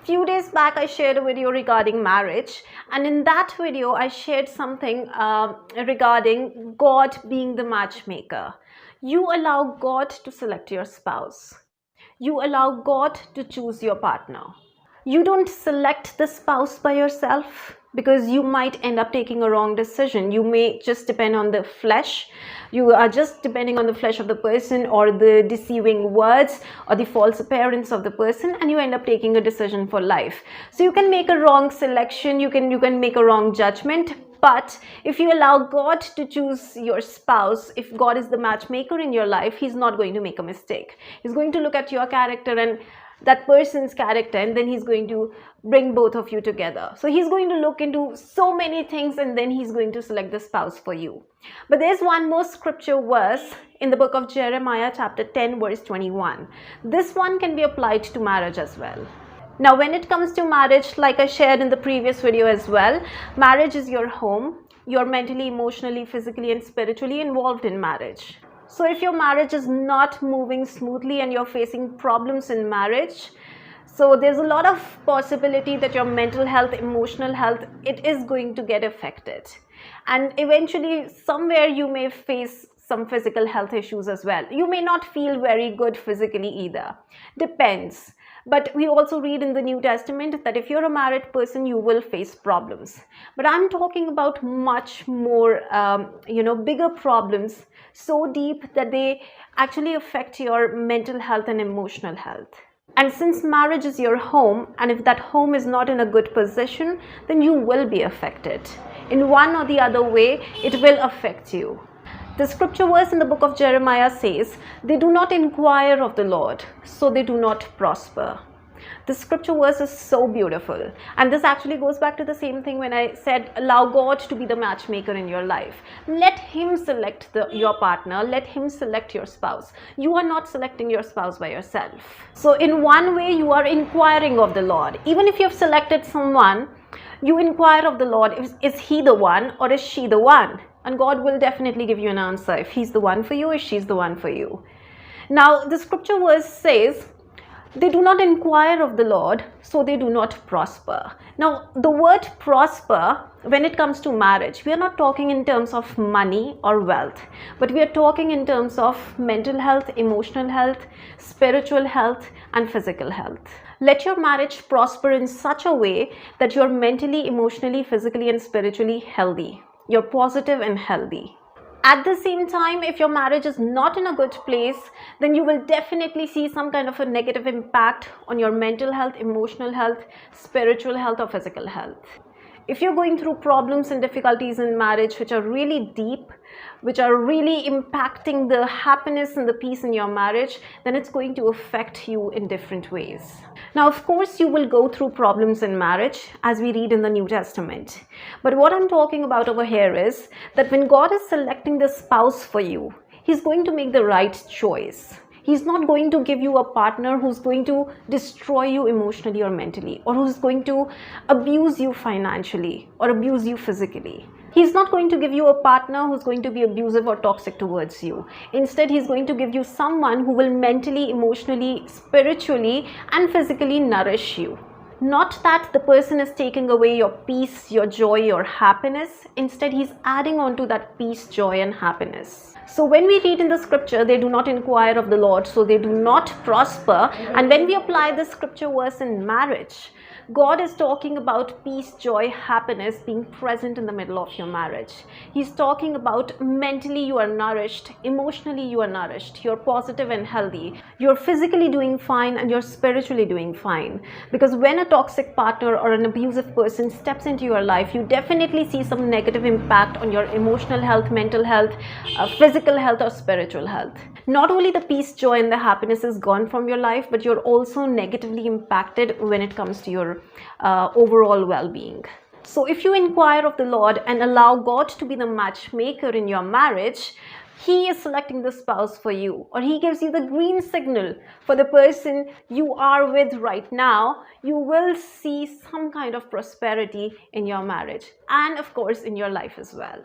Few days back I shared a video regarding marriage, and in that video I shared something regarding God being the matchmaker. You allow God to select your spouse. You allow God to choose your partner. You don't select the spouse by yourself, because you might end up taking a wrong decision. You may just depend on the flesh. You are just depending on the flesh of the person, or the deceiving words, or the false appearance of the person, and you end up taking a decision for life. So you can make a wrong selection, you can make a wrong judgment. But if you allow God to choose your spouse, if God is the matchmaker in your life, He's not going to make a mistake. He's going to look at your character and that person's character, and then He's going to bring both of you together. So He's going to look into so many things, and then He's going to select the spouse for you. But there's one more scripture verse in the book of Jeremiah chapter 10 verse 21. This one can be applied to marriage as well. Now, when it comes to marriage, like I shared in the previous video as well, marriage is your home. You're mentally, emotionally, physically, and spiritually involved in marriage. So if your marriage is not moving smoothly and you're facing problems in marriage, so there's a lot of possibility that your mental health, emotional health, it is going to get affected. And eventually, somewhere you may face some physical health issues as well. You may not feel very good physically either. Depends. But we also read in the New Testament that if you're a married person, you will face problems. But I'm talking about much more, bigger problems, so deep that they actually affect your mental health and emotional health. And since marriage is your home, and if that home is not in a good position, then you will be affected. In one or the other way, it will affect you. The scripture verse in the book of Jeremiah says, "They do not inquire of the Lord, so they do not prosper." The scripture verse is so beautiful. And this actually goes back to the same thing when I said, allow God to be the matchmaker in your life. Let Him select your partner. Let Him select your spouse. You are not selecting your spouse by yourself. So in one way, you are inquiring of the Lord. Even if you have selected someone, you inquire of the Lord, is he the one or is she the one? And God will definitely give you an answer if He's the one for you or she's the one for you. Now, the scripture verse says, they do not inquire of the Lord, so they do not prosper. Now, the word prosper, when it comes to marriage, we are not talking in terms of money or wealth, but we are talking in terms of mental health, emotional health, spiritual health, and physical health. Let your marriage prosper in such a way that you're mentally, emotionally, physically, and spiritually healthy. You're positive and healthy. At the same time, if your marriage is not in a good place, then you will definitely see some kind of a negative impact on your mental health, emotional health, spiritual health, or physical health. If you're going through problems and difficulties in marriage which are really deep, which are really impacting the happiness and the peace in your marriage, then it's going to affect you in different ways. Now, of course, you will go through problems in marriage as we read in the New Testament. But what I'm talking about over here is that when God is selecting the spouse for you, He's going to make the right choice. He's not going to give you a partner who's going to destroy you emotionally or mentally, or who's going to abuse you financially or abuse you physically. He's not going to give you a partner who's going to be abusive or toxic towards you. Instead, He's going to give you someone who will mentally, emotionally, spiritually, and physically nourish you. Not that the person is taking away your peace, your joy, your happiness. Instead, He's adding on to that peace, joy, and happiness. So when we read in the scripture, they do not inquire of the Lord, so they do not prosper. And when we apply this scripture verse in marriage, God is talking about peace, joy, happiness being present in the middle of your marriage. He's talking about mentally you are nourished, emotionally you are nourished, you're positive and healthy, you're physically doing fine, and you're spiritually doing fine. Because when a toxic partner or an abusive person steps into your life, you definitely see some negative impact on your emotional health, mental health, physical health, or spiritual health. Not only the peace, joy, and the happiness is gone from your life, but you're also negatively impacted when it comes to your overall well-being. So if you inquire of the Lord and allow God to be the matchmaker in your marriage, He is selecting the spouse for you, or He gives you the green signal for the person you are with right now, you will see some kind of prosperity in your marriage and of course in your life as well.